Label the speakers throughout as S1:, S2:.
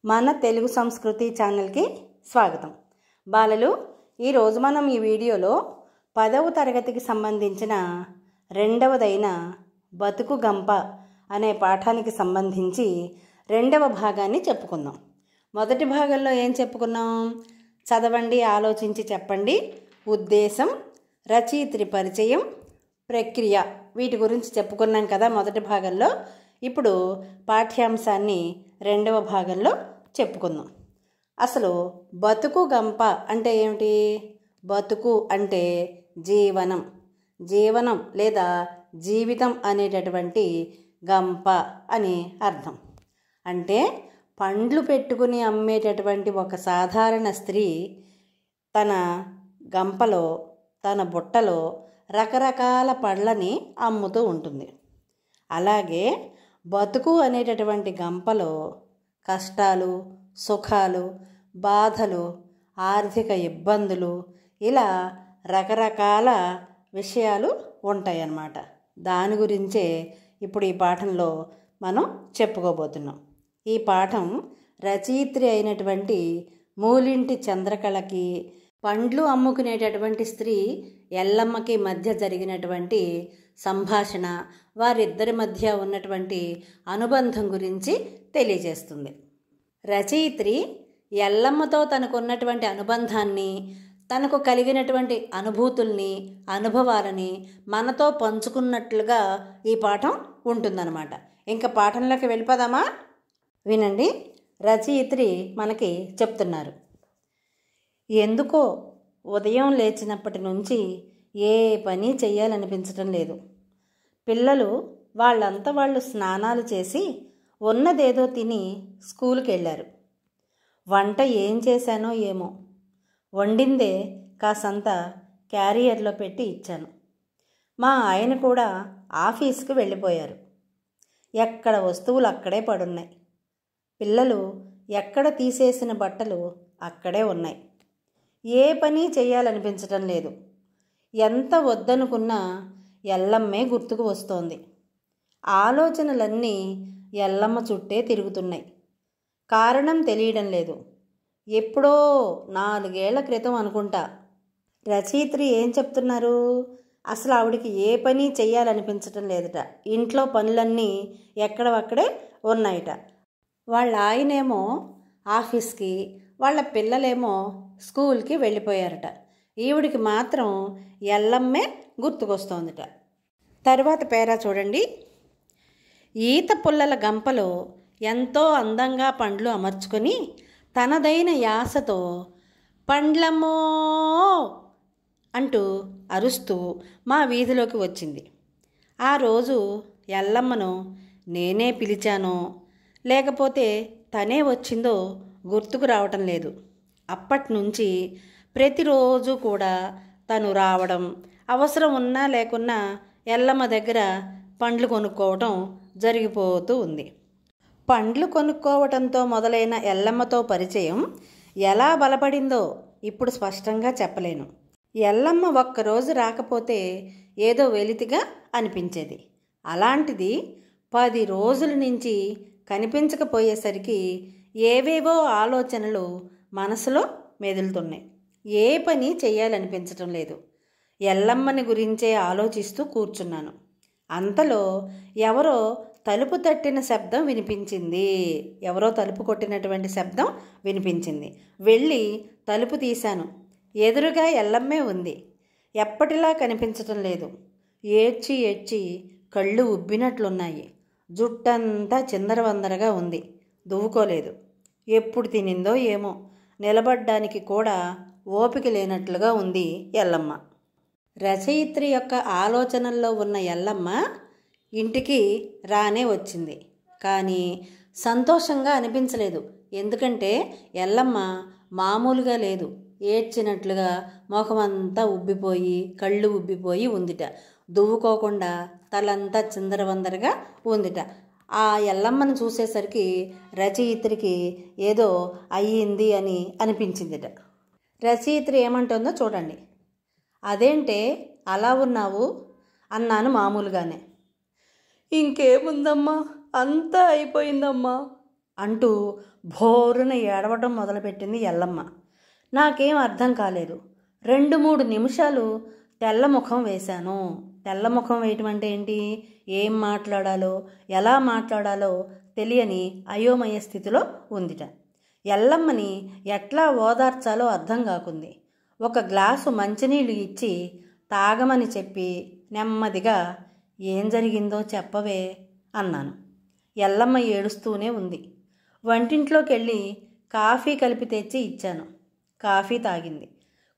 S1: మన తెలుగు సంస్కృతి ఛానల్కి స్వాగతం. బాలలు, ఈరోజు మనం ఈ వీడియోలో 10వ తరగతికి సంబంధించిన రెండవదైన బతుకు గంప అనే పాఠానికి సంబంధించి రెండవ భాగాన్ని చెప్పుకుందాం. మొదటి భాగంలో ఏం చెప్పుకున్నాం? చదవండి, ఆలోచించి చెప్పండి, ఉద్దేశం, రచయిత్రి పరిచయం, ప్రక్రియ, వీటి గురించి చెప్పుకున్నాం కదా మొదటి భాగంలో. ఇప్పుడు పాఠ్యాంశాన్ని రెండవ భాగంలో చెప్పుకుందాం. అసలు బతుకు గంప అంటే ఏమిటి? బతుకు అంటే జీవనం, జీవనం లేదా జీవితం అనేటటువంటి గంప అని అర్థం. అంటే పండ్లు పెట్టుకుని అమ్మేటటువంటి ఒక సాధారణ స్త్రీ తన గంపలో, తన బుట్టలో రకరకాల పళ్ళని అమ్ముతూ ఉంటుంది. అలాగే బతుకు అనేటటువంటి గంపలో కష్టాలు, సుఖాలు, బాధలు, ఆర్థిక ఇబ్బందులు, ఇలా రకరకాల విషయాలు ఉంటాయన్నమాట. దాని గురించే ఇప్పుడు ఈ పాఠంలో మనం చెప్పుకోబోతున్నాం. ఈ పాఠం రచయిత్రి అయినటువంటి మూలింటి చంద్రకళకి, పండ్లు అమ్ముకునేటటువంటి స్త్రీ ఎల్లమ్మకి మధ్య జరిగినటువంటి సంభాషణ, వారిద్దరి మధ్య ఉన్నటువంటి అనుబంధం గురించి తెలియజేస్తుంది. రచయిత్రి ఎల్లమ్మతో తనకున్నటువంటి అనుబంధాన్ని, తనకు కలిగినటువంటి అనుభూతుల్ని, అనుభవాలని మనతో పంచుకున్నట్లుగా ఈ పాఠం ఉంటుందన్నమాట. ఇంకా పాఠంలోకి వెళ్ళిపోదామా? వినండి, రచయిత్రి మనకి చెప్తున్నారు. ఎందుకో ఉదయం లేచినప్పటి నుంచి ఏ పని చెయ్యాలనిపించటం లేదు. పిల్లలు వాళ్ళంతా వాళ్ళు స్నానాలు చేసి ఉన్నదేదో తిని స్కూల్కి వెళ్ళారు. వంట ఏం చేశానో ఏమో, వండిందే కాసంత క్యారియర్లో పెట్టి ఇచ్చాను. మా ఆయన కూడా ఆఫీస్కి వెళ్ళిపోయారు. ఎక్కడ వస్తువులు అక్కడే పడున్నాయి. పిల్లలు ఎక్కడ తీసేసిన బట్టలు అక్కడే ఉన్నాయి. ఏ పని చేయాలనిపించటం లేదు. ఎంత వద్దనుకున్నా ఎల్లమ్మే గుర్తుకు వస్తోంది. ఆలోచనలన్నీ ఎల్లమ్మ చుట్టే తిరుగుతున్నాయి. కారణం తెలియడం లేదు. ఎప్పుడో 4 ఏళ్ల క్రితం అనుకుంటా. రచయిత్రి ఏం చెప్తున్నారు? అసలు ఆవిడికి ఏ పని చెయ్యాలనిపించటం లేదట. ఇంట్లో పనులన్నీ ఎక్కడవక్కడే ఉన్నాయట. వాళ్ళ ఆయనేమో ఆఫీస్కి, వాళ్ళ పిల్లలేమో స్కూల్కి వెళ్ళిపోయారట. ఈవిడికి మాత్రం ఎల్లమ్మే గుర్తుకొస్తోందిట. తర్వాత పేరా చూడండి. ఈత పుల్లల గంపలో ఎంతో అందంగా పండ్లు అమర్చుకొని తనదైన యాసతో పండ్లమ్మో అంటూ అరుస్తూ మా వీధిలోకి వచ్చింది. ఆ రోజు ఎల్లమ్మను నేనే పిలిచానో లేకపోతే తనే వచ్చిందో గుర్తుకు రావటం లేదు. అప్పటినుంచి ప్రతిరోజు కూడా తను రావడం, అవసరం ఉన్నా లేకున్నా ఎల్లమ్మ దగ్గర పండ్లు కొనుక్కోవటం జరిగిపోతూ ఉంది. పండ్లు కొనుక్కోవటంతో మొదలైన ఎల్లమ్మతో పరిచయం ఎలా బలపడిందో ఇప్పుడు స్పష్టంగా చెప్పలేను. ఎల్లమ్మ ఒక్కరోజు రాకపోతే ఏదో వెలితిగా అనిపించేది. అలాంటిది 10 రోజుల నుంచి కనిపించకపోయేసరికి ఏవేవో ఆలోచనలు మనసులో మెదులుతున్నాయి. ఏ పని చేయాలనిపించటం లేదు. ఎల్లమ్మని గురించే ఆలోచిస్తూ కూర్చున్నాను. అంతలో ఎవరో తలుపు తట్టిన శబ్దం వినిపించింది. ఎవరో తలుపు కొట్టినటువంటి శబ్దం వినిపించింది. వెళ్ళి తలుపు తీశాను. ఎదురుగా ఎల్లమ్మే ఉంది. ఎప్పటిలా కనిపించటం లేదు. ఏడ్చి ఏడ్చి కళ్ళు ఉబ్బినట్లున్నాయి. జుట్టంతా చిందరవందరగా ఉంది. దువ్వుకోలేదు. ఎప్పుడు తినిందో ఏమో, నిలబడ్డానికి కూడా ఓపిక లేనట్లుగా ఉంది ఎల్లమ్మ. రచయిత్రి యొక్క ఆలోచనల్లో ఉన్న ఎల్లమ్మ ఇంటికి రానే వచ్చింది. కానీ సంతోషంగా అనిపించలేదు. ఎందుకంటే ఎల్లమ్మ మామూలుగా లేదు. ఏడ్చినట్లుగా ముఖమంతా ఉబ్బిపోయి, కళ్ళు ఉబ్బిపోయి ఉందిట. దువ్వుకోకుండా తలంతా చిందరవందరగా ఉందిట. ఆ ఎల్లమ్మను చూసేసరికి రచయిత్రికి ఏదో అయ్యింది అని అనిపించిందిట. రచయిత్రి ఏమంటుందో చూడండి. అదేంటే అలా ఉన్నావు అన్నాను మామూలుగానే. ఇంకేముందమ్మా, అంతా అయిపోయిందమ్మా. అంటూ భోరున ఏడవటం మొదలుపెట్టింది ఎల్లమ్మ. నాకేం అర్థం కాలేదు. 2-3 నిమిషాలు తెల్లముఖం వేశాను. తెల్లముఖం వేయటం అంటే ఏంటి? ఏం మాట్లాడాలో ఎలా మాట్లాడాలో తెలియని అయోమయ స్థితిలో ఉందిట. ఎల్లమ్మని ఎట్లా ఓదార్చాలో అర్థం కాకుంది. ఒక గ్లాసు మంచినీళ్ళు ఇచ్చి తాగమని చెప్పి నెమ్మదిగా ఏం జరిగిందో చెప్పవే అన్నాను. ఎల్లమ్మ ఏడుస్తూనే ఉంది. వంటింట్లోకి వెళ్ళి కాఫీ కలిపి తెచ్చి ఇచ్చాను. కాఫీ తాగింది.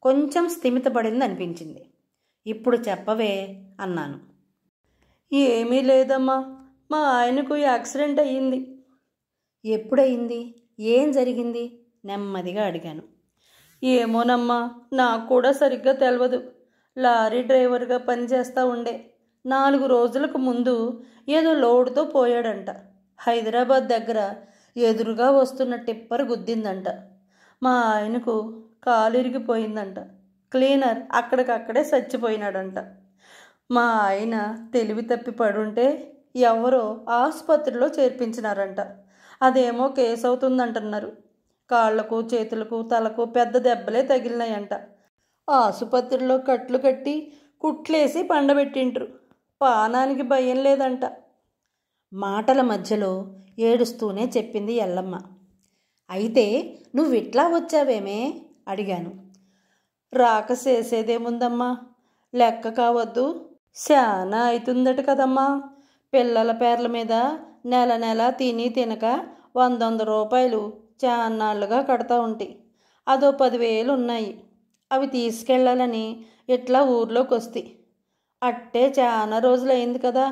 S1: కొంచెం స్థిమితపడింది అనిపించింది. ఇప్పుడు చెప్పవే అన్నాను. ఏమీ లేదమ్మా, మా ఆయనకు యాక్సిడెంట్ అయ్యింది. ఎప్పుడయింది? ఏం జరిగింది? నెమ్మదిగా అడిగాను. ఏమోనమ్మా, నాకు కూడా సరిగ్గా తెలియదు. లారీ డ్రైవర్గా పనిచేస్తూ ఉండే. 4 రోజులకు ముందు ఏదో లోడుతో పోయాడంట. హైదరాబాద్ దగ్గర ఎదురుగా వస్తున్న టిప్పర్ గుద్దిందంట. మా ఆయనకు కాలు ఇరిగిపోయిందంట. క్లీనర్ అక్కడికక్కడే చచ్చిపోయినాడంట. మా ఆయన తెలివి తప్పి పడుంటే ఎవరో ఆసుపత్రిలో చేర్పించినారంట. అదేమో కేసు అవుతుందంటున్నారు. కాళ్లకు చేతులకు తలకు పెద్ద దెబ్బలే తగిలినాయంట. ఆసుపత్రిలో కట్లు కట్టి కుట్లేసి పండబెట్టిండ్రు. పానానికి భయం లేదంట. మాటల మధ్యలో ఏడుస్తూనే చెప్పింది ఎల్లమ్మ. అయితే నువ్విట్లా వచ్చావేమే అడిగాను. రాక చేసేదేముందమ్మా, లెక్క కావద్దు, శానా అవుతుందట కదమ్మా. పిల్లల పేర్ల మీద నెల నెల తిని తినక 100 రూపాయలు చాన్నాళ్ళుగా కడతా ఉంటి. అదో 10,000 ఉన్నాయి. అవి తీసుకెళ్ళాలని ఇట్లా ఊర్లోకి వస్తే అట్టే చాలా రోజులైంది కదా.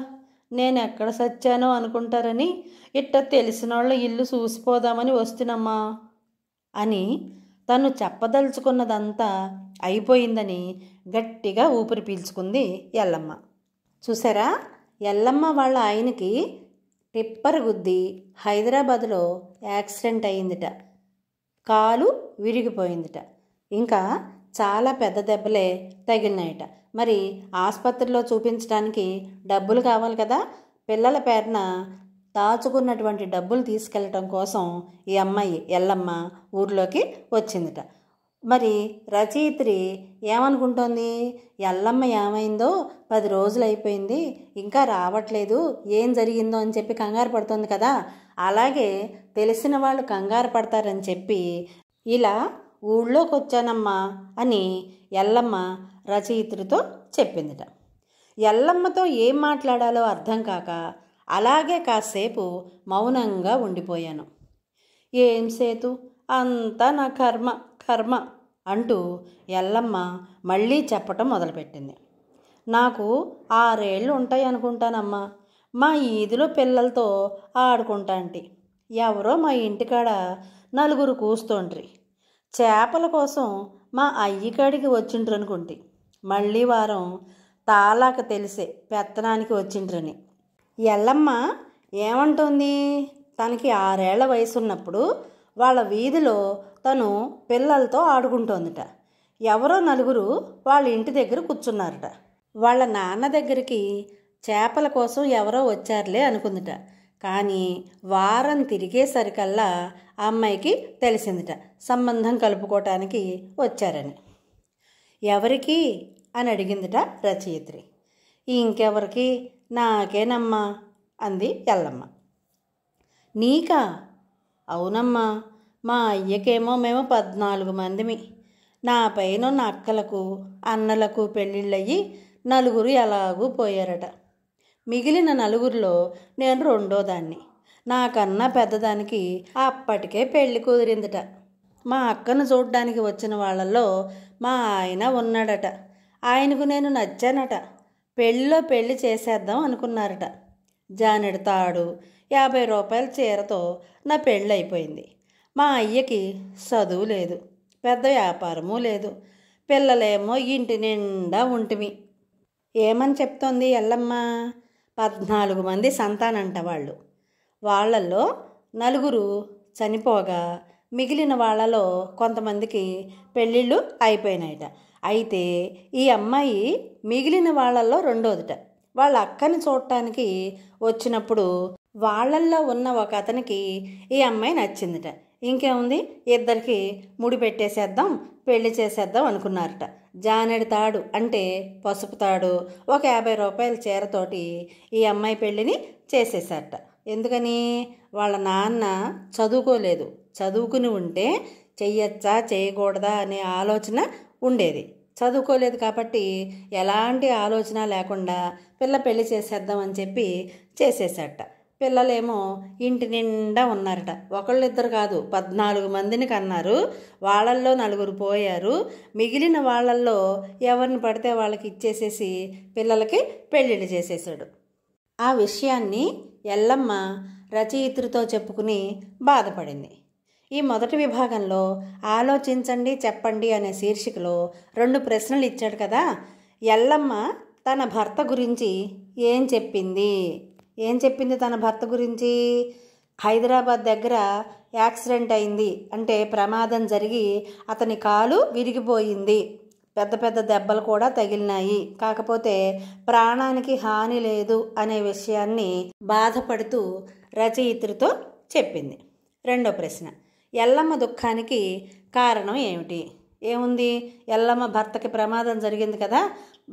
S1: నేను ఎక్కడ సచ్చానో అనుకుంటారని ఇట్ట తెలిసినోళ్ళ ఇల్లు చూసిపోదామని వస్తున్నమ్మా అని తను చెప్పదలుచుకున్నదంతా అయిపోయిందని గట్టిగా ఊపిరి పీల్చుకుంది ఎల్లమ్మ. చూసారా, ఎల్లమ్మ వాళ్ళ ఆయనకి టిప్పర్ గుద్ది హైదరాబాద్లో యాక్సిడెంట్ అయిందిట. కాలు విరిగిపోయిందిట. ఇంకా చాలా పెద్ద దెబ్బలే తగిలినాయట. మరి ఆసుపత్రిలో చూపించడానికి డబ్బులు కావాలి కదా. పిల్లల పేరున దాచుకున్నటువంటి డబ్బులు తీసుకెళ్ళటం కోసం ఈ అమ్మాయి ఎల్లమ్మ ఊర్లోకి వచ్చిందిట. మరి రచయిత్రి ఏమనుకుంటోంది? ఎల్లమ్మ ఏమైందో 10 రోజులు అయిపోయింది, ఇంకా రావట్లేదు, ఏం జరిగిందో అని చెప్పి కంగారు పడుతుంది కదా. అలాగే తెలిసిన వాళ్ళు కంగారు పడతారని చెప్పి ఇలా ఊళ్ళోకి వచ్చానమ్మా అని ఎల్లమ్మ రచయిత్రితో చెప్పిందిట. ఎల్లమ్మతో ఏం మాట్లాడాలో అర్థం కాక అలాగే కాసేపు మౌనంగా ఉండిపోయాను. ఏం సేతు, అంతా నా కర్మ కర్మ అంటూ ఎల్లమ్మ మళ్ళీ చెప్పటం మొదలుపెట్టింది. నాకు 6 ఏళ్ళు ఉంటాయి అనుకుంటానమ్మా. మా ఈదిలో పిల్లలతో ఆడుకుంటాంటి. ఎవరో మా ఇంటికాడ 4 కూస్తోండ్రి. చేపల కోసం మా అయ్యకాడికి వచ్చిండ్రు అనుకుంటి. మళ్ళీ వారం తాళాక తెలిసే పెత్తనానికి వచ్చిండ్రని. ఎల్లమ్మ ఏమంటోంది? తనకి 6 ఏళ్ల వయసు ఉన్నప్పుడు వాళ్ళ వీధిలో తను పిల్లలతో ఆడుకుంటోందిట. ఎవరో 4 వాళ్ళ ఇంటి దగ్గర కూర్చున్నారట. వాళ్ళ నాన్న దగ్గరికి చేపల కోసం ఎవరో వచ్చారులే అనుకుందిట. కానీ వారం తిరిగేసరికల్లా ఆ అమ్మాయికి తెలిసిందిట సంబంధం కలుపుకోవటానికి వచ్చారని. ఎవరికి అని అడిగిందిట రచయిత్రి. ఇంకెవరికి, నాకేనమ్మా అంది ఎల్లమ్మ. నీకా? అవునమ్మా, మా అయ్యకేమో మేము 14 మందిమి. నా పైన ఉన్న అక్కలకు అన్నలకు పెళ్ళిళ్ళయ్యి 4 ఎలాగూ పోయారట. మిగిలిన 4లో నేను 2వ దాన్ని. నాకన్నా పెద్దదానికి అప్పటికే పెళ్ళి కుదిరిందిట. మా అక్కను చూడ్డానికి వచ్చిన వాళ్ళల్లో మా ఆయన ఉన్నాడట. ఆయనకు నేను నచ్చానట. పెళ్ళిలో పెళ్లి చేసేద్దాం అనుకున్నారట. జానెడు తాడు 50 రూపాయల చీరతో నా పెళ్ళి అయిపోయింది. మా అయ్యకి చదువు లేదు, పెద్ద వ్యాపారము లేదు. పిల్లలేమో ఇంటి నిండా ఉంటిమి. ఏమని చెప్తోంది ఎల్లమ్మ? 14 మంది సంతానంట వాళ్ళు. వాళ్ళల్లో 4 చనిపోగా మిగిలిన వాళ్ళలో కొంతమందికి పెళ్ళిళ్ళు అయిపోయినాయట. అయితే ఈ అమ్మాయి మిగిలిన వాళ్ళల్లో 2వదిట. వాళ్ళ అక్కని చూడటానికి వచ్చినప్పుడు వాళ్ళల్లో ఉన్న ఒక అతనికి ఈ అమ్మాయి నచ్చిందిట. ఇంకేముంది, ఇద్దరికి ముడి పెట్టేసేద్దాం, పెళ్లి చేసేద్దాం అనుకున్నారట. జానెడు తాడు అంటే పసుపు తాడు, ఒక 50 రూపాయల చీరతోటి ఈ అమ్మాయి పెళ్ళిని చేసేసారట. ఎందుకని? వాళ్ళ నాన్న చదువుకోలేదు. చదువుకుని ఉంటే చెయ్యొచ్చా చేయకూడదా అనే ఆలోచన ఉండేది. చదువుకోలేదు కాబట్టి ఎలాంటి ఆలోచన లేకుండా పిల్ల పెళ్లి చేసేద్దామని చెప్పి చేసేసట. పిల్లలేమో ఇంటి నిండా ఉన్నారట. ఒకళ్ళిద్దరు కాదు, 14 మందిని కన్నారు. వాళ్ళల్లో 4 పోయారు. మిగిలిన వాళ్ళల్లో ఎవరిని పడితే వాళ్ళకి ఇచ్చేసేసి పిల్లలకి పెళ్ళిళ్ళు చేసేసాడు. ఆ విషయాన్ని ఎల్లమ్మ రచయిత్రితో చెప్పుకుని బాధపడింది. ఈ మొదటి విభాగంలో ఆలోచించండి చెప్పండి అనే శీర్షికలో 2 ప్రశ్నలు ఇచ్చాడు కదా. ఎల్లమ్మ తన భర్త గురించి ఏం చెప్పింది? తన భర్త గురించి? హైదరాబాద్ దగ్గర యాక్సిడెంట్ అయింది అంటే ప్రమాదం జరిగి అతని కాలు విరిగిపోయింది, పెద్ద పెద్ద దెబ్బలు కూడా తగిలినాయి, కాకపోతే ప్రాణానికి హాని లేదు అనే విషయాన్ని బాధపడుతూ రచయిత్రితో చెప్పింది. రెండో ప్రశ్న, ఎల్లమ్మ దుఃఖానికి కారణం ఏమిటి? ఏముంది, ఎల్లమ్మ భర్తకి ప్రమాదం జరిగింది కదా,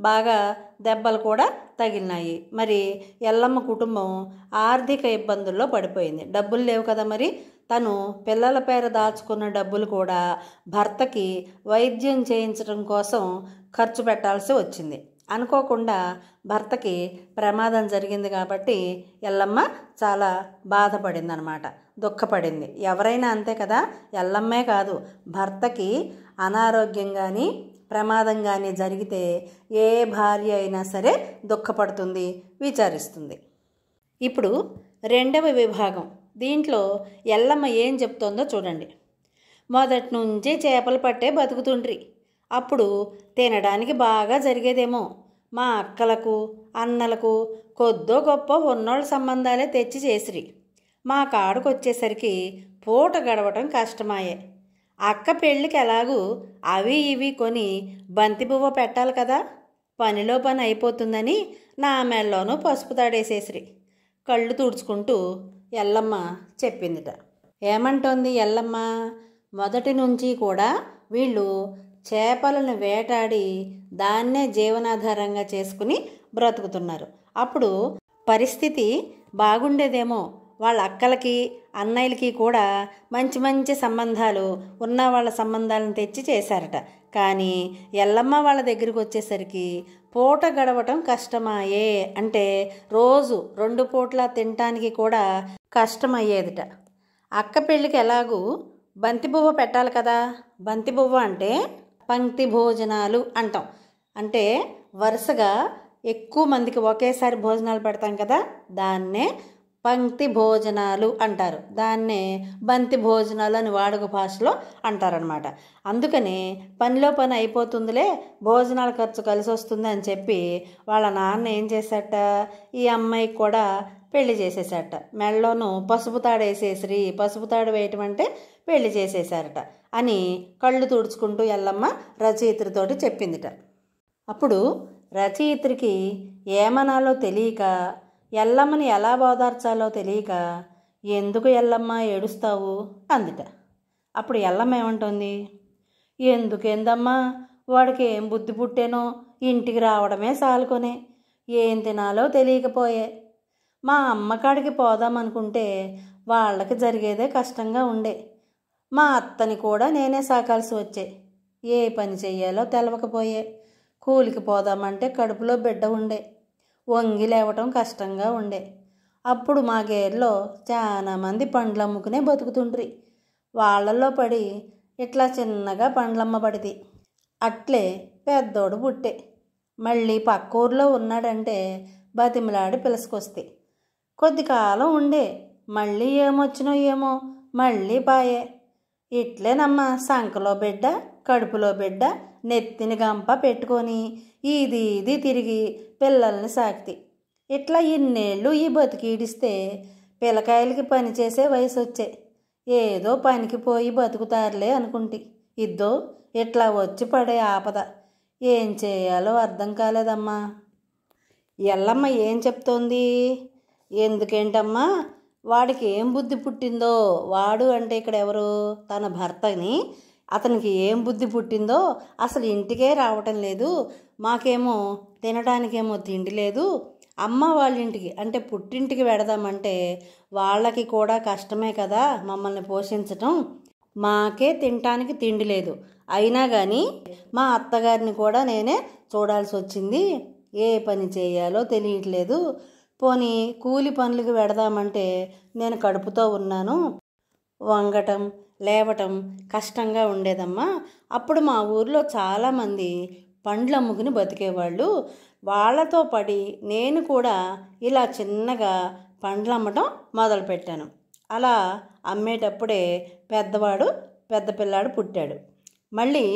S1: బాగా దెబ్బలు కూడా తగిలినాయి. మరి ఎల్లమ్మ కుటుంబం ఆర్థిక ఇబ్బందుల్లో పడిపోయింది. డబ్బులు లేవు కదా, మరి తను పిల్లల పేర దాచుకున్న డబ్బులు కూడా భర్తకి వైద్యం చేయించడం కోసం ఖర్చు పెట్టాల్సి వచ్చింది. అనుకోకుండా భర్తకి ప్రమాదం జరిగింది కాబట్టి ఎల్లమ్మ చాలా బాధపడింది అన్నమాట, దుఃఖపడింది. ఎవరైనా అంతే కదా, ఎల్లమ్మే కాదు, భర్తకి అనారోగ్యం కానీ ప్రమాదం కానీ జరిగితే ఏ భార్య అయినా సరే దుఃఖపడుతుంది, విచారిస్తుంది. ఇప్పుడు రెండవ విభాగం, దీంట్లో ఎల్లమ్మ ఏం చెప్తోందో చూడండి. మొదటి నుంచి చేపలు పట్టే బతుకుతుండ్రి. అప్పుడు తినడానికి బాగా జరిగేదేమో. మా అక్కలకు అన్నలకు కొద్దో గొప్ప ఉన్నోళ్ళ సంబంధాలే తెచ్చి చేసిరి. మా కాడుకు వచ్చేసరికి పూట గడవటం కష్టమాయే. అక్క పెళ్ళికి ఎలాగూ అవి ఇవి కొని బంతిపువ్వ పెట్టాలి కదా, పనిలో పని అయిపోతుందని నా మెళ్ళలోనూ పసుపు తాడేసేసిరి. కళ్ళు తుడుచుకుంటూ ఎల్లమ్మ చెప్పిందిట. ఏమంటోంది ఎల్లమ్మ? మొదటి నుంచి కూడా వీళ్ళు చేపలను వేటాడి దాన్నే జీవనాధారంగా చేసుకుని బ్రతుకుతున్నారు. అప్పుడు పరిస్థితి బాగుండేదేమో. వాళ్ళ అక్కలకి అన్నయ్యలకి కూడా మంచి మంచి సంబంధాలు ఉన్న వాళ్ళ సంబంధాలను తెచ్చి చేశారట. కానీ ఎల్లమ్మ వాళ్ళ దగ్గరికి వచ్చేసరికి పూట గడవటం కష్టమాయే, అంటే రోజు 2 పూట్ల తినటానికి కూడా కష్టమయ్యేదిట. అక్క పెళ్ళికి ఎలాగూ బంతిపువ్వ పెట్టాలి కదా. బంతిపువ్వ అంటే పంక్తి భోజనాలు అంటాం. అంటే వరుసగా ఎక్కువ మందికి ఒకేసారి భోజనాలు పెడతాం కదా, దాన్నే పంక్తి భోజనాలు అంటారు. దాన్నే బంతి భోజనాలు అని వాడుక భాషలో అంటారనమాట. అందుకని పనిలో పని అయిపోతుందిలే, భోజనాల ఖర్చు కలిసి వస్తుంది అని చెప్పి వాళ్ళ నాన్న ఏం చేశాట, ఈ అమ్మాయికి కూడా పెళ్లి చేసేసారట. మెళ్ళలోనూ పసుపు తాడు వేసేసిరి. పసుపు తాడు వేయటం అంటే పెళ్లి చేసేసారట అని కళ్ళు తుడుచుకుంటూ ఎల్లమ్మ రచయిత్రితోటి చెప్పిందిట. అప్పుడు రచయిత్రికి ఏమనాలో తెలియక, ఎల్లమ్మని ఎలా బోదార్చాలో తెలియక, ఎందుకు ఎల్లమ్మ ఏడుస్తావు అందిట. అప్పుడు ఎల్లమ్మ ఏమంటోంది, ఎందుకేందమ్మా, వాడికి ఏం బుద్ధి పుట్టేనో ఇంటికి రావడమే సాలుకొనే, ఏం తినాలో తెలియకపోయే. మా అమ్మకాడికి పోదామనుకుంటే వాళ్ళకి జరిగేదే కష్టంగా ఉండే. మా అత్తని కూడా నేనే సాకాల్సి వచ్చే. ఏ పని చెయ్యాలో తెలవకపోయే. కూలికి పోదామంటే కడుపులో బిడ్డ ఉండే. వంగి లేవటం కష్టంగా ఉండే. అప్పుడు మా గేర్లో చాలామంది పండ్లు అమ్ముకునే బతుకుతుండ్రి. వాళ్ళల్లో పడి ఇట్లా చిన్నగా పండ్లమ్మ పడితే అట్లే పెద్దోడు పుట్టే. మళ్ళీ పక్కూర్లో ఉన్నాడంటే బతిమలాడి పిలుసుకొస్తే కొద్ది కాలం ఉండే. మళ్ళీ ఏమొచ్చినో ఏమో, మళ్ళీ పాయే. ఇట్లేనమ్మా సంకలో బిడ్డ, కడుపులో బిడ్డ, నెత్తిని గంప పెట్టుకొని ఇది తిరిగి పిల్లల్ని సాకితి. ఇట్లా ఇన్నేళ్ళు ఈ బతికీడిస్తే పిల్లకాయలకి పని చేసే వయసు వచ్చే. ఏదో పనికి పోయి బతుకుతారులే అనుకుంటి. ఇద్దో ఇట్లా వచ్చి పడే ఆపద. ఏం చేయాలో అర్థం కాలేదమ్మా. ఎల్లమ్మ ఏం చెప్తోంది, ఎందుకేంటమ్మా, వాడికి ఏం బుద్ధి పుట్టిందో, వాడు అంటే ఇక్కడ ఎవరు, తన భర్తని, అతనికి ఏం బుద్ధి పుట్టిందో అసలు ఇంటికే రావటం లేదు, మాకేమో తినడానికేమో తిండి లేదు, అమ్మ వాళ్ళ ఇంటికి అంటే పుట్టింటికి వెడదామంటే వాళ్ళకి కూడా కష్టమే కదా మమ్మల్ని పోషించటం, మాకే తినటానికి తిండి లేదు, అయినా కానీ మా అత్తగారిని కూడా నేనే చూడాల్సి వచ్చింది, ఏ పని చేయాలో తెలియట్లేదు, పోనీ కూలి పనులకు వెడదామంటే నేను కడుపుతో ఉన్నాను, వంగటం లేవటం కష్టంగా ఉండేదమ్మా, అప్పుడు మా ఊర్లో చాలామంది పండ్లు అమ్ముకుని బతికేవాళ్ళు, వాళ్ళతో పడి నేను కూడా ఇలా చిన్నగా పండ్లు అమ్మటం మొదలుపెట్టాను, అలా అమ్మేటప్పుడే పెద్ద పిల్లాడు పుట్టాడు, మళ్ళీ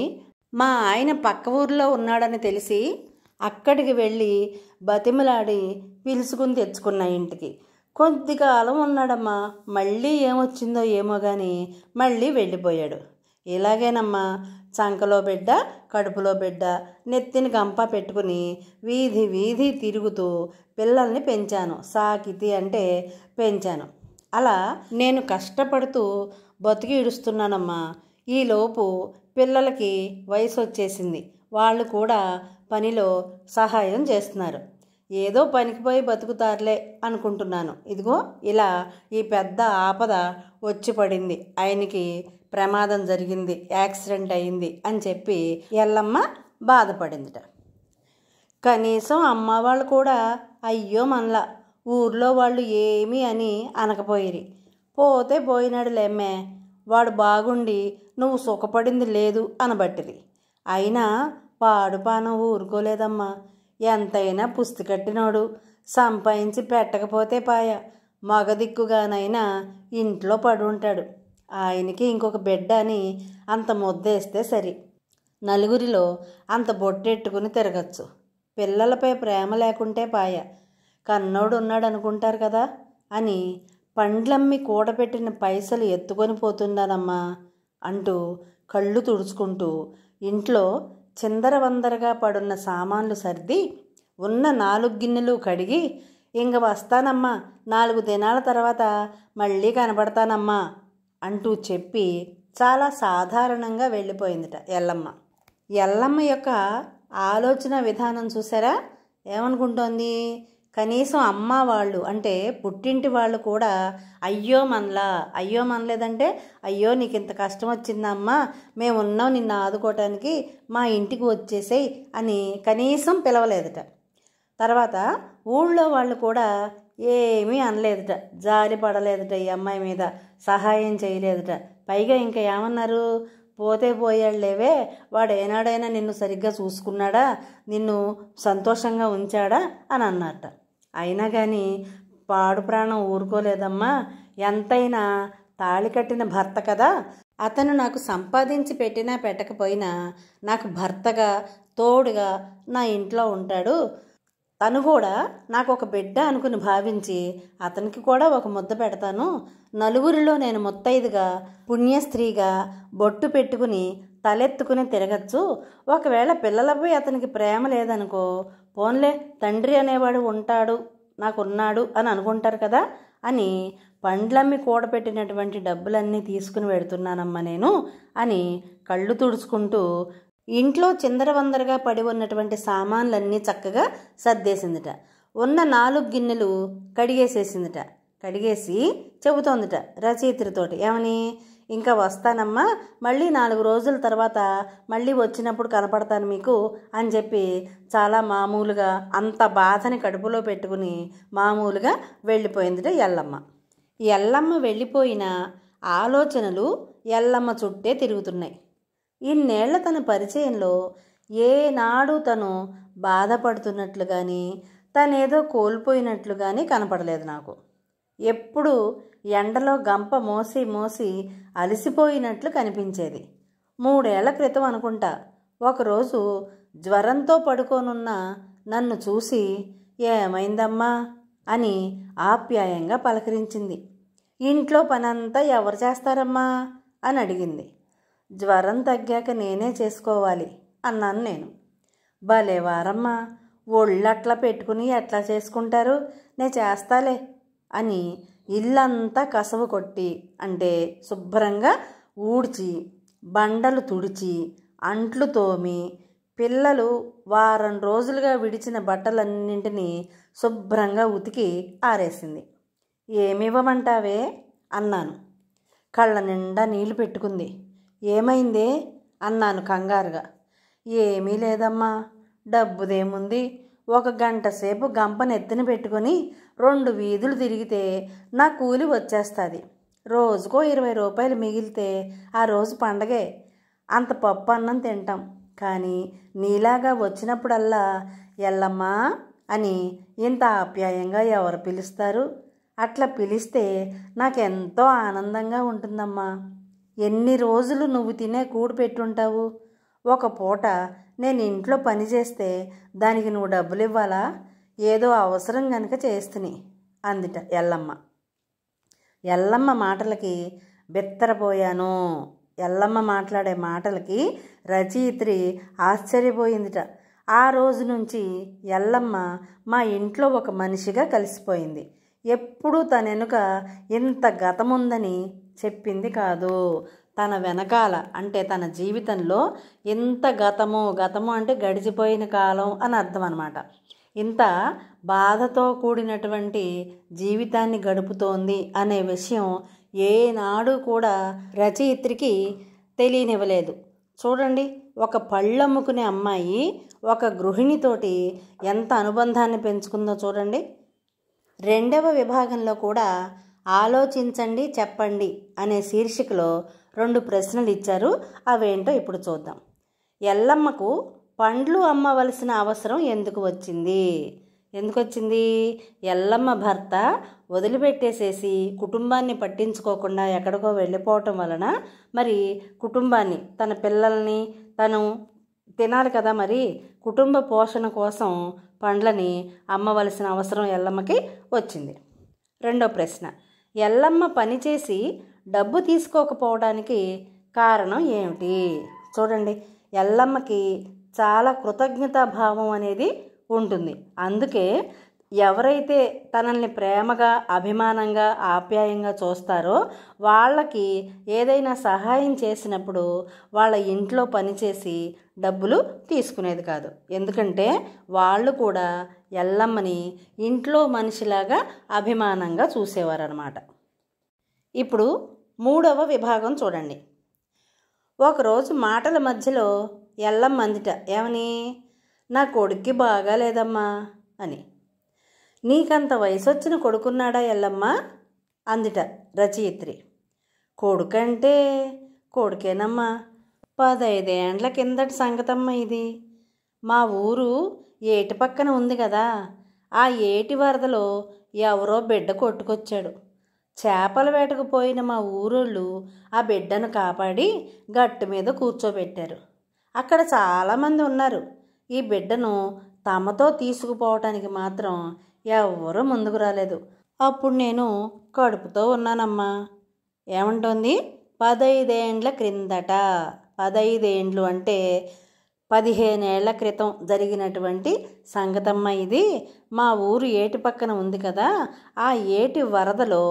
S1: మా ఆయన పక్క ఊర్లో ఉన్నాడని తెలిసి అక్కడికి వెళ్ళి బతిమలాడి పిలుచుకుని తెచ్చుకున్నా ఇంటికి, కొద్ది కాలం ఉన్నాడమ్మా, మళ్ళీ ఏమొచ్చిందో ఏమో కానీ మళ్ళీ వెళ్ళిపోయాడు, ఇలాగేనమ్మా చంకలో బిడ్డ కడుపులో బిడ్డ నెత్తిని గంప పెట్టుకుని వీధి వీధి తిరుగుతూ పిల్లల్ని పెంచాను, సాకితి అంటే పెంచాను, అలా నేను కష్టపడుతూ బతికి ఇడుస్తున్నానమ్మా, ఈలోపు పిల్లలకి వయసు వచ్చేసింది, వాళ్ళు కూడా పనిలో సహాయం చేస్తున్నారు, ఏదో పనికి పోయి బతుకుతారులే అనుకుంటున్నాను, ఇదిగో ఇలా ఈ పెద్ద ఆపద వచ్చి పడింది, ఆయనకి ప్రమాదం జరిగింది, యాక్సిడెంట్ అయింది అని చెప్పి ఎల్లమ్మ బాధపడిందిట. కనీసం అమ్మ వాళ్ళు కూడా అయ్యో మనలా, ఊర్లో వాళ్ళు ఏమీ అని అనకపోయిరి, పోతే పోయినాడులేమ్మే, వాడు బాగుండి నువ్వు సుఖపడింది లేదు అనబట్టిరి, అయినా పాడుపానం ఊరుకోలేదమ్మా, ఎంతైనా పుస్తి కట్టినోడు, సంపాదించి పెట్టకపోతే పాయ, మగదిక్కుగానైనా ఇంట్లో పడి ఉంటాడు, ఆయనకి ఇంకొక బిడ్డ అని అంత ముద్దేస్తే సరి, నలుగురిలో అంత బొట్టెట్టుకుని తిరగచ్చు, పిల్లలపై ప్రేమ లేకుంటే పాయ, కన్నోడు ఉన్నాడు అనుకుంటారు కదా అని పండ్లమ్మి కూడబెట్టిన పైసలు ఎత్తుకొని పోతున్నానమ్మా అంటూ కళ్ళు తుడుచుకుంటూ ఇంట్లో చిందరవందరగా పడున్న సామాన్లు సర్ది ఉన్న 4 గిన్నెలు కడిగి ఇంక వస్తానమ్మా, 4 దినాల తర్వాత మళ్ళీ కనబడతానమ్మా అంటూ చెప్పి చాలా సాధారణంగా వెళ్ళిపోయిందిట ఎల్లమ్మ. ఎల్లమ్మ యొక్క ఆలోచన విధానం చూసారా, ఏమనుకుంటోంది, కనీసం అమ్మ వాళ్ళు అంటే పుట్టింటి వాళ్ళు కూడా అయ్యో మనలేదంటే అయ్యో నీకు ఇంత కష్టం వచ్చిందమ్మా, మేము ఉన్నాం నిన్ను ఆదుకోవటానికి, మా ఇంటికి వచ్చేసేయి అని కనీసం పిలవలేదట, తర్వాత ఊళ్ళో వాళ్ళు కూడా ఏమీ అనలేదట, జాలి పడలేదట, ఈ అమ్మాయి మీద సహాయం చేయలేదట, పైగా ఇంకా ఏమన్నారు, పోతే పోయాడులేవే, వాడు ఏనాడైనా నిన్ను సరిగ్గా చూసుకున్నాడా, నిన్ను సంతోషంగా ఉంచాడా అని అన్నట్ట, అయినా కానీ పాడు ప్రాణం ఊరుకోలేదమ్మా, ఎంతైనా తాళి కట్టిన భర్త కదా, అతను నాకు సంపాదించి పెట్టినా పెట్టకపోయినా నాకు భర్తగా తోడుగా నా ఇంట్లో ఉంటాడు, తను కూడా నాకు ఒక బిడ్డ అనుకుని భావించి అతనికి కూడా ఒక ముద్ద పెడతాను, నలుగురిలో నేను ముత్తైదుగా పుణ్యస్త్రీగా బొట్టు పెట్టుకుని తలెత్తుకుని తిరగచ్చు, ఒకవేళ పిల్లలపై అతనికి ప్రేమ లేదనుకో, పోన్లే తండ్రి అనేవాడు ఉంటాడు నాకున్నాడు అని అనుకుంటారు కదా అని పండ్లమ్మి కూడబెట్టినటువంటి డబ్బులన్నీ తీసుకుని వెడుతున్నానమ్మా నేను అని కళ్ళు తుడుచుకుంటూ ఇంట్లో చిందరవందరగా పడి ఉన్నటువంటి సామాన్లన్నీ చక్కగా సర్దేసిందిట, ఉన్న 4 గిన్నెలు కడిగేసేసిందిట, కడిగేసి చెబుతోందిట రచయిత్రితోటి, ఏమని, ఇంకా వస్తానమ్మా, మళ్ళీ 4 రోజుల తర్వాత మళ్ళీ వచ్చినప్పుడు కనపడతాను మీకు అని చెప్పి చాలా మామూలుగా అంత బాధని కడుపులో పెట్టుకుని మామూలుగా వెళ్ళిపోయిందిట ఎల్లమ్మ. ఎల్లమ్మ వెళ్ళిపోయిన ఆలోచనలు ఎల్లమ్మ చుట్టే తిరుగుతున్నాయి. ఇన్నేళ్ల తన పరిచయంలో ఏనాడు తను బాధపడుతున్నట్లు కానీ తనేదో కోల్పోయినట్లు కానీ కనపడలేదు నాకు. ఎప్పుడు ఎండలో గంప మోసి అలసిపోయినట్లు కనిపించేది. 3 ఏళ్ల క్రితం అనుకుంటా ఒకరోజు జ్వరంతో పడుకోనున్న నన్ను చూసి ఏమైందమ్మా అని ఆప్యాయంగా పలకరించింది. ఇంట్లో పనంతా ఎవరు చేస్తారమ్మా అని అడిగింది. జ్వరం తగ్గాక నేనే చేసుకోవాలి అన్నాను నేను. భలేవారమ్మా, ఒళ్ళట్లా పెట్టుకుని ఎట్లా చేసుకుంటారు, నేను చేస్తాలే అని ఇల్లంతా కసవు కొట్టి అంటే శుభ్రంగా ఊడ్చి బండలు తుడిచి అంట్లు తోమి పిల్లలు వారం రోజులుగా విడిచిన బట్టలన్నింటినీ శుభ్రంగా ఉతికి ఆరేసింది. ఏమివ్వమంటావే అన్నాను. కళ్ళ నిండా నీళ్లు పెట్టుకుంది. ఏమైందే అన్నాను కంగారుగా. ఏమీ లేదమ్మా, డబ్బుదేముంది, 1 గంట సేపు గంపనెత్తిన పెట్టుకొని 2 వీధులు తిరిగితే నా కూలి వచ్చేస్తుంది. రోజుకో 20 రూపాయలు మిగిలితే ఆ రోజు పండగే. అంత పప్పు అన్నం తింటాం. కానీ నీలాగా వచ్చినప్పుడల్లా ఎల్లమ్మా అని ఇంత ఆప్యాయంగా ఎవరు పిలుస్తారు? అట్లా పిలిస్తే నాకెంతో ఆనందంగా ఉంటుందమ్మా. ఎన్ని రోజులు నువ్వు తినే కూడు పెట్టుంటావు? ఒక పూట నేను ఇంట్లో పని చేస్తే దానికి నువ్వు డబ్బులు ఇవ్వాలా? ఏదో అవసరం గనుక చేస్తుని అందిట ఎల్లమ్మ. ఎల్లమ్మ మాటలకి బెత్తరపోయాను. ఎల్లమ్మ మాట్లాడే మాటలకి రచయిత్రి ఆశ్చర్యపోయిందిట. ఆ రోజు నుంచి ఎల్లమ్మ మా ఇంట్లో ఒక మనిషిగా కలిసిపోయింది. ఎప్పుడూ తనెనుక ఇంత గతముందని చెప్పింది కాదు. తన వెనకాల అంటే తన జీవితంలో ఇంత గతము అంటే గడిచిపోయిన కాలం అని అర్థం అన్నమాట. ఇంత బాధతో కూడినటువంటి జీవితాన్ని గడుపుతోంది అనే విషయం ఏనాడు కూడా రచయిత్రికి తెలియనివ్వలేదు. చూడండి, ఒక పళ్ళమ్ముకునే అమ్మాయి ఒక గృహిణితోటి ఎంత అనుబంధాన్ని పెంచుకుందో చూడండి. 2వ విభాగంలో కూడా ఆలోచించండి చెప్పండి అనే శీర్షికలో 2 ప్రశ్నలు ఇచ్చారు. అవేంటో ఇప్పుడు చూద్దాం. ఎల్లమ్మకు పండ్లు అమ్మవలసిన అవసరం ఎందుకు వచ్చింది? ఎల్లమ్మ భర్త వదిలిపెట్టేసేసి కుటుంబాన్ని పట్టించుకోకుండా ఎక్కడికో వెళ్ళిపోవటం వలన మరి కుటుంబాన్ని, తన పిల్లల్ని తను తినాలి కదా, మరి కుటుంబ పోషణ కోసం పండ్లని అమ్మవలసిన అవసరం ఎల్లమ్మకి వచ్చింది. 2వ ప్రశ్న, ఎల్లమ్మ పనిచేసి డబ్బు తీసుకోకపోవడానికి కారణం ఏమిటి? చూడండి, ఎల్లమ్మకి చాలా కృతజ్ఞతాభావం అనేది ఉంటుంది. అందుకే ఎవరైతే తనల్ని ప్రేమగా, అభిమానంగా, ఆప్యాయంగా చూస్తారో వాళ్ళకి ఏదైనా సహాయం చేసినప్పుడు వాళ్ళ ఇంట్లో పనిచేసి డబ్బులు తీసుకునేది కాదు. ఎందుకంటే వాళ్ళు కూడా ఎల్లమ్మని ఇంట్లో మనిషిలాగా అభిమానంగా చూసేవారు అన్నమాట. ఇప్పుడు 3వ విభాగం చూడండి. ఒకరోజు మాటల మధ్యలో ఎల్లమ్మ అందిట, ఏమని? నా కొడుక్కి బాగాలేదమ్మా అని. నీకంత వయసు వచ్చిన కొడుకున్నాడా ఎల్లమ్మ అందిట రచయిత్రి. కొడుకంటే కొడుకేనమ్మా, 15 ఏండ్ల కిందటి సంగతమ్మ ఇది. మా ఊరు ఏటి పక్కన ఉంది కదా, ఆ ఏటి వరదలో ఎవరో బిడ్డ కొట్టుకొచ్చాడు. చేపల వేటకు పోయిన మా ఊరోళ్ళు ఆ బిడ్డను కాపాడి గట్టు మీద కూర్చోబెట్టారు. అక్కడ చాలామంది ఉన్నారు. ఈ బిడ్డను తమతో తీసుకుపోవటానికి మాత్రం ఎవ్వరూ ముందుకు రాలేదు. అప్పుడు నేను కడుపుతో ఉన్నానమ్మా. ఏమంటోంది? 15 ఏండ్ల క్రిందట. 15 ఏండ్లు అంటే 15 ఏళ్ల క్రితం జరిగినటువంటి సంగతమ్మ ఇది. మా ఊరు ఏటి పక్కన ఉంది కదా, ఆ ఏటి వరదలో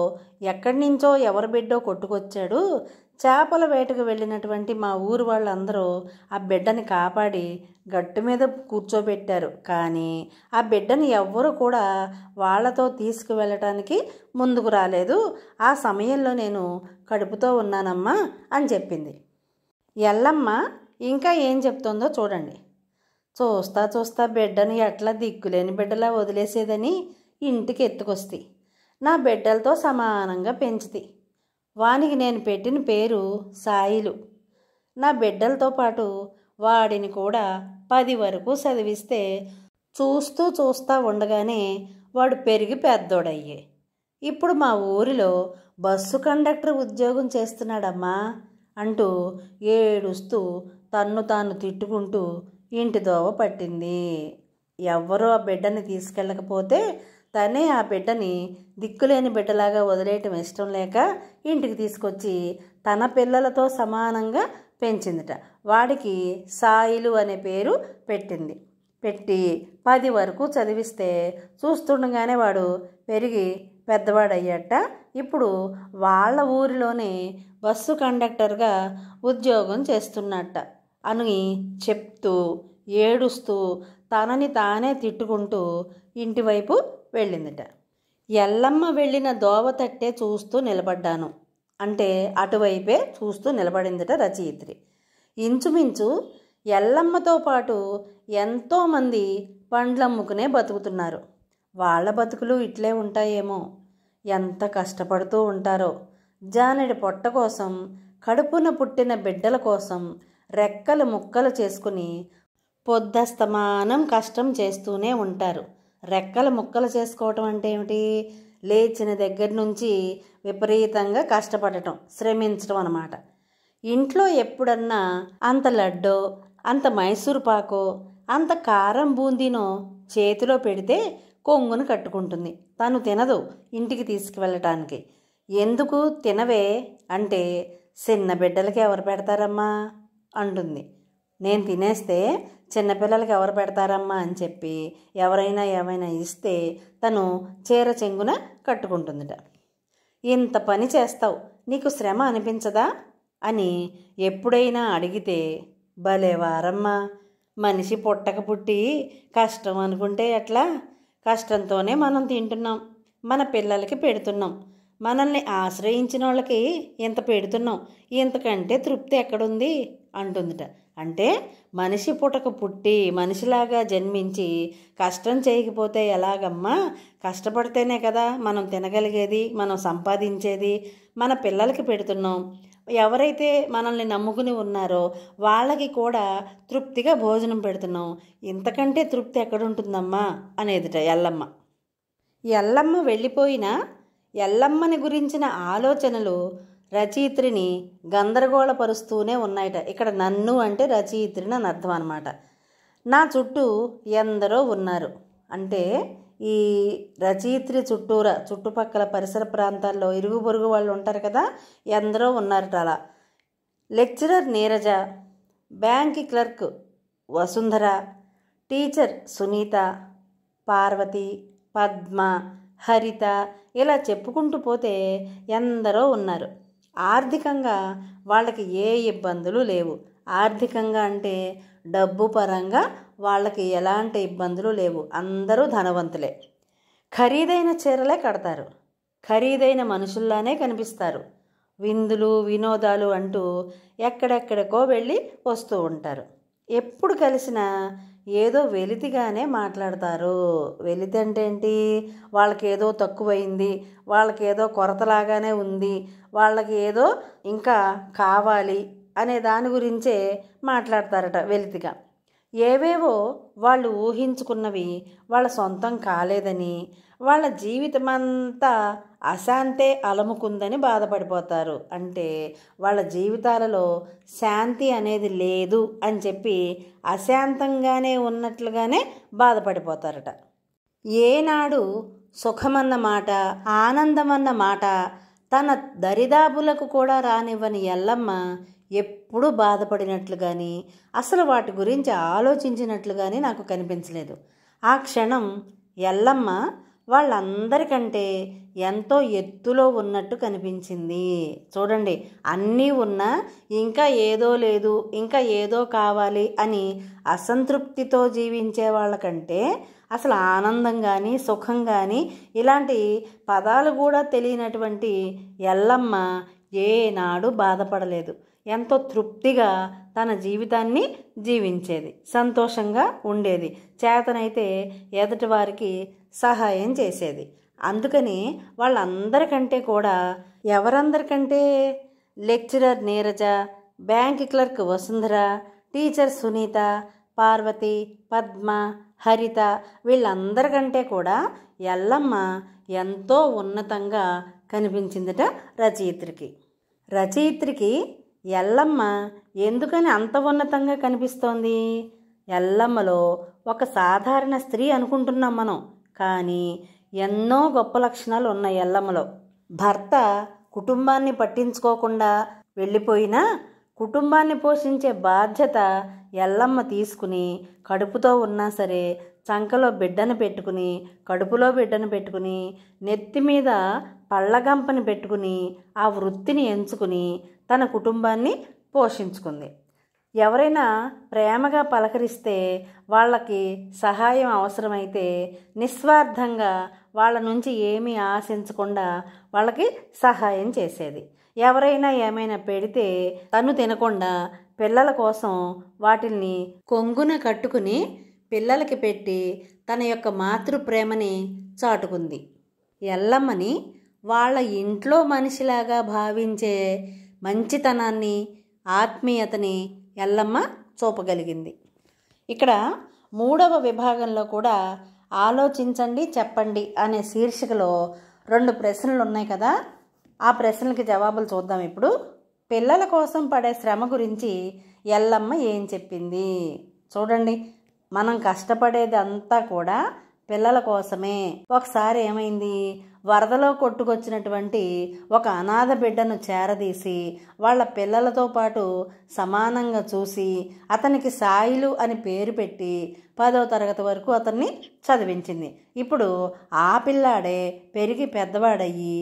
S1: ఎక్కడి నుంచో ఎవరి బిడ్డో కొట్టుకొచ్చాడు. చేపల వేటకు వెళ్ళినటువంటి మా ఊరు వాళ్ళందరూ ఆ బిడ్డని కాపాడి గట్టు మీద కూర్చోబెట్టారు. కానీ ఆ బిడ్డని ఎవ్వరూ కూడా వాళ్లతో తీసుకువెళ్ళటానికి ముందుకు రాలేదు. ఆ సమయంలో నేను కడుపుతో ఉన్నానమ్మా అని చెప్పింది. ఎల్లమ్మ ఇంకా ఏం చెప్తుందో చూడండి. చూస్తా బిడ్డను ఎట్లా దిక్కులేని బిడ్డలా వదిలేసేదని ఇంటికి ఎత్తుకొస్తి. నా బిడ్డలతో సమానంగా పెంచుతి. వానికి నేను పెట్టిన పేరు సాయిలు. నా బిడ్డలతో పాటు వాడిని కూడా 10 వరకు చదివిస్తే చూస్తా ఉండగానే వాడు పెరిగి పెద్దోడయ్యే. ఇప్పుడు మా ఊరిలో బస్సు కండక్టర్ ఉద్యోగం చేస్తున్నాడమ్మా అంటూ ఏడుస్తూ తన్ను తాను తిట్టుకుంటూ ఇంటి దోవ పట్టింది. ఎవ్వరూ ఆ బిడ్డని తీసుకెళ్ళకపోతే తనే ఆ బిడ్డని దిక్కులేని బిడ్డలాగా వదిలేయటం ఇష్టం లేక ఇంటికి తీసుకొచ్చి తన పిల్లలతో సమానంగా పెంచిందిట. వాడికి సాయిలు అనే పేరు పెట్టింది. పెట్టి 10 వరకు చదివిస్తే చూస్తుండగానే వాడు పెరిగి పెద్దవాడయ్యట ఇప్పుడు వాళ్ళ ఊరిలోనే బస్సు కండక్టర్గా ఉద్యోగం చేస్తున్నట్ట అని చెప్తూ ఏడుస్తూ తనని తానే తిట్టుకుంటూ ఇంటివైపు వెళ్ళిందిట. ఎల్లమ్మ వెళ్ళిన దోవ తట్టే చూస్తూ నిలబడ్డాను అంటే అటువైపే చూస్తూ నిలబడిందిట రచయిత్రి. ఇంచుమించు ఎల్లమ్మతో పాటు ఎంతోమంది పండ్లమ్ముకునే బతుకుతున్నారు. వాళ్ళ బతుకులు ఇట్లే ఉంటాయేమో, ఎంత కష్టపడుతూ ఉంటారో. జానెడి పొట్ట కోసం, కడుపున పుట్టిన బిడ్డల కోసం రెక్కలు ముక్కలు చేసుకుని పొద్దస్తమానం కష్టం చేస్తూనే ఉంటారు. రెక్కలు ముక్కలు చేసుకోవటం అంటే ఏమిటి? లేచిన దగ్గర నుంచి విపరీతంగా కష్టపడటం, శ్రమించడం అన్నమాట. ఇంట్లో ఎప్పుడన్నా అంత లడ్డో, అంత మైసూరు పాకో, అంత కారం బూందీనో చేతిలో పెడితే కొంగును కట్టుకుంటుంది. తను తినదు ఇంటికి తీసుకువెళ్ళటానికి. ఎందుకు తినవే అంటే, చిన్న బిడ్డలకి ఎవరు పెడతారమ్మా అంటుంది. నేను తినేస్తే చిన్నపిల్లలకి ఎవరు పెడతారమ్మా అని చెప్పి ఎవరైనా ఏమైనా ఇస్తే తను చీర చెంగున కట్టుకుంటుందిట. ఇంత పని చేస్తావు, నీకు శ్రమ అనిపించదా అని ఎప్పుడైనా అడిగితే, భలేవారమ్మా, మనిషి పుట్టక పుట్టి కష్టం అనుకుంటే ఎట్లా? కష్టంతోనే మనం తింటున్నాం, మన పిల్లలకి పెడుతున్నాం, మనల్ని ఆశ్రయించిన వాళ్ళకి ఇంత పెడుతున్నాం, ఇంతకంటే తృప్తి ఎక్కడుంది అంటుందిట. అంటే మనిషి పుట్టక పుట్టి మనిషిలాగా జన్మించి కష్టం చేయకపోతే ఎలాగమ్మా? కష్టపడితేనే కదా మనం తినగలిగేది, మనం సంపాదించేది, మన పిల్లలకి పెడుతున్నాం. ఎవరైతే మనల్ని నమ్ముకుని ఉన్నారో వాళ్ళకి కూడా తృప్తిగా భోజనం పెడుతున్నాం. ఇంతకంటే తృప్తి ఎక్కడుంటుందమ్మా అనేదిట ఎల్లమ్మ. ఎల్లమ్మ వెళ్ళిపోయినా ఎల్లమ్మని గురించిన ఆలోచనలు రచయిత్రిని గందరగోళపరుస్తూనే ఉన్నాయట. ఇక్కడ నన్ను అంటే రచయిత్రిని అని అర్థం అన్నమాట. నా చుట్టూ ఎందరో ఉన్నారు అంటే ఈ రచయిత్రి చుట్టుపక్కల పరిసర ప్రాంతాల్లో ఇరుగు పొరుగు వాళ్ళు ఉంటారు కదా, ఎందరో ఉన్నారట. అలా lecturer Neeraja, bank clerk Vasundhara, teacher Sunitha, Parvathi, Padma, Haritha, ఇలా చెప్పుకుంటూ పోతే ఎందరో ఉన్నారు. ఆర్థికంగా వాళ్ళకి ఏ ఇబ్బందులు లేవు. ఆర్థికంగా అంటే డబ్బు పరంగా వాళ్ళకి ఎలాంటి ఇబ్బందులు లేవు. అందరూ ధనవంతులే. ఖరీదైన చీరలే కడతారు, ఖరీదైన మనుషుల్లానే కనిపిస్తారు. విందులు వినోదాలు అంటూ ఎక్కడెక్కడికో వెళ్ళి వస్తూ ఉంటారు. ఎప్పుడు కలిసినా ఏదో వెలితిగానే మాట్లాడతారు. వెలితి అంటే ఏంటి? వాళ్ళకి ఏదో తక్కువైంది, వాళ్ళకి ఏదో కొరతలాగానే ఉంది, వాళ్ళకి ఏదో ఇంకా కావాలి అనే దాని గురించే మాట్లాడతారట వెలితిగా. ఏవేవో వాళ్ళు ఊహించుకున్నవి వాళ్ళ సొంతం కాలేదని, వాళ్ళ జీవితమంతా అశాంతే అలముకుందని బాధపడిపోతారు. అంటే వాళ్ళ జీవితాలలో శాంతి అనేది లేదు అని చెప్పి అశాంతంగానే ఉన్నట్లుగానే బాధపడిపోతారట. ఏనాడు సుఖమన్న మాట, ఆనందమన్న మాట తన దరిదాపులకు కూడా రానివ్వని ఎల్లమ్మ ఎప్పుడూ బాధపడినట్లు కానీ అసలు వాటి గురించి ఆలోచించినట్లు కానీ నాకు కనిపించలేదు. ఆ క్షణం ఎల్లమ్మ వాళ్ళందరికంటే ఎంతో ఎత్తులో ఉన్నట్టు కనిపించింది. చూడండి, అన్నీ ఉన్నా ఇంకా ఏదో లేదు, ఇంకా ఏదో కావాలి అని అసంతృప్తితో జీవించే వాళ్ళకంటే అసలు ఆనందం కానీ సుఖం కానీ ఇలాంటి పదాలు కూడా తెలియనటువంటి ఎల్లమ్మ ఏనాడు బాధపడలేదు. ఎంతో తృప్తిగా తన జీవితాన్ని జీవించేది, సంతోషంగా ఉండేది, చేతనైతే ఎదుటి వారికి సహాయం చేసేది. అందుకని వాళ్ళందరికంటే కూడా, ఎవరందరికంటే? Lecturer Neeraja, bank clerk Vasundhara, teacher Sunitha, Parvathi, Padma, Haritha, వీళ్ళందరికంటే కూడా ఎల్లమ్మ ఎంతో ఉన్నతంగా కనిపించిందట రచయిత్రికి. రచయిత్రికి ఎల్లమ్మ ఎందుకని అంత ఉన్నతంగా కనిపిస్తోంది? ఎల్లమ్మలో ఒక సాధారణ స్త్రీ అనుకుంటున్నాం మనం, కానీ ఎన్నో గొప్ప లక్షణాలు ఉన్నాయి ఎల్లమ్మలో. భర్త కుటుంబాన్ని పట్టించుకోకుండా వెళ్ళిపోయినా కుటుంబాన్ని పోషించే బాధ్యత ఎల్లమ్మ తీసుకుని కడుపుతో ఉన్నా సరే చంకలో బిడ్డను పెట్టుకుని, కడుపులో బిడ్డను పెట్టుకుని, నెత్తి మీద పళ్ళగంపని పెట్టుకుని ఆ వృత్తిని ఎంచుకుని తన కుటుంబాన్ని పోషించుకుంది. ఎవరైనా ప్రేమగా పలకరిస్తే, వాళ్ళకి సహాయం అవసరమైతే నిస్వార్థంగా వాళ్ళ నుంచి ఏమీ ఆశించకుండా వాళ్ళకి సహాయం చేసేది. ఎవరైనా ఏమైనా పెడితే తను తినకుండా పిల్లల కోసం వాటిని కొంగున కట్టుకుని పిల్లలకి పెట్టి తన యొక్క మాతృప్రేమని చాటుకుంది. ఎల్లమ్మని వాళ్ళ ఇంట్లో మనిషిలాగా భావించే మంచితనాన్ని, ఆత్మీయతని ఎల్లమ్మ చూపగలిగింది. ఇక్కడ 3వ విభాగంలో కూడా ఆలోచించండి చెప్పండి అనే శీర్షికలో 2 ప్రశ్నలు ఉన్నాయి కదా, ఆ ప్రశ్నలకి జవాబులు చూద్దాం ఇప్పుడు. పిల్లల కోసం పడే శ్రమ గురించి ఎల్లమ్మ ఏం చెప్పింది చూడండి. మనం కష్టపడేది అంతా కూడా పిల్లల కోసమే. ఒకసారి ఏమైంది, వరదలో కొట్టుకొచ్చినటువంటి ఒక అనాథ బిడ్డను చేరదీసి వాళ్ళ పిల్లలతో పాటు సమానంగా చూసి అతనికి సాయిలు అని పేరు పెట్టి 10వ తరగతి వరకు అతన్ని చదివించింది. ఇప్పుడు ఆ పిల్లాడే పెరిగి పెద్దవాడయ్యి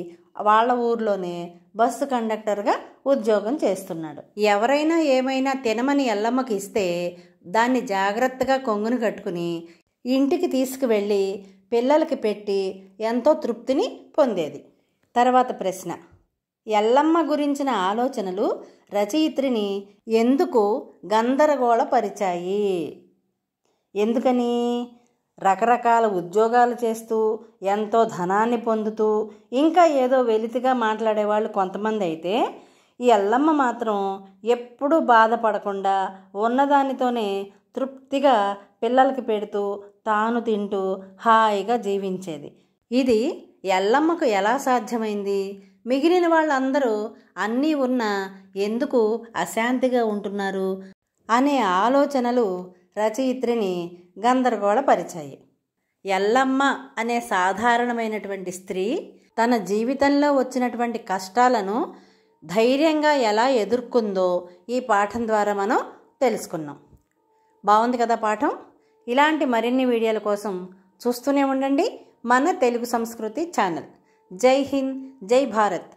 S1: వాళ్ళ ఊర్లోనే బస్సు కండక్టర్గా ఉద్యోగం చేస్తున్నాడు. ఎవరైనా ఏమైనా తినమని ఎల్లమ్మకి ఇస్తే దాన్ని జాగ్రత్తగా కొంగును కట్టుకుని ఇంటికి తీసుకువెళ్ళి పిల్లలకి పెట్టి ఎంతో తృప్తిని పొందేది. తర్వాత ప్రశ్న, ఎల్లమ్మ గురించిన ఆలోచనలు రచయిత్రిని ఎందుకు గందరగోళపరిచాయి? ఎందుకని? రకరకాల ఉద్యోగాలు చేస్తూ ఎంతో ధనాన్ని పొందుతూ ఇంకా ఏదో వెలితిగా మాట్లాడేవాళ్ళు కొంతమంది అయితే, ఈ ఎల్లమ్మ మాత్రం ఎప్పుడూ బాధపడకుండా ఉన్నదానితోనే తృప్తిగా పిల్లలకి పెడుతూ తాను తింటూ హాయిగా జీవించేది. ఇది ఎల్లమ్మకు ఎలా సాధ్యమైంది? మిగిలిన వాళ్ళందరూ అన్నీ ఉన్నా ఎందుకు అశాంతిగా ఉంటున్నారు అనే ఆలోచనలు రచయిత్రిని గందరగోళపరిచాయి. ఎల్లమ్మ అనే సాధారణమైనటువంటి స్త్రీ తన జీవితంలో వచ్చినటువంటి కష్టాలను ధైర్యంగా ఎలా ఎదుర్కొందో ఈ పాఠం ద్వారా మనం తెలుసుకున్నాం. బాగుంది కదా పాఠం? ఇలాంటి మరిన్ని వీడియోల కోసం చూస్తూనే ఉండండి మన తెలుగు సంస్కృతి ఛానల్. జై హింద్, జై భారత్.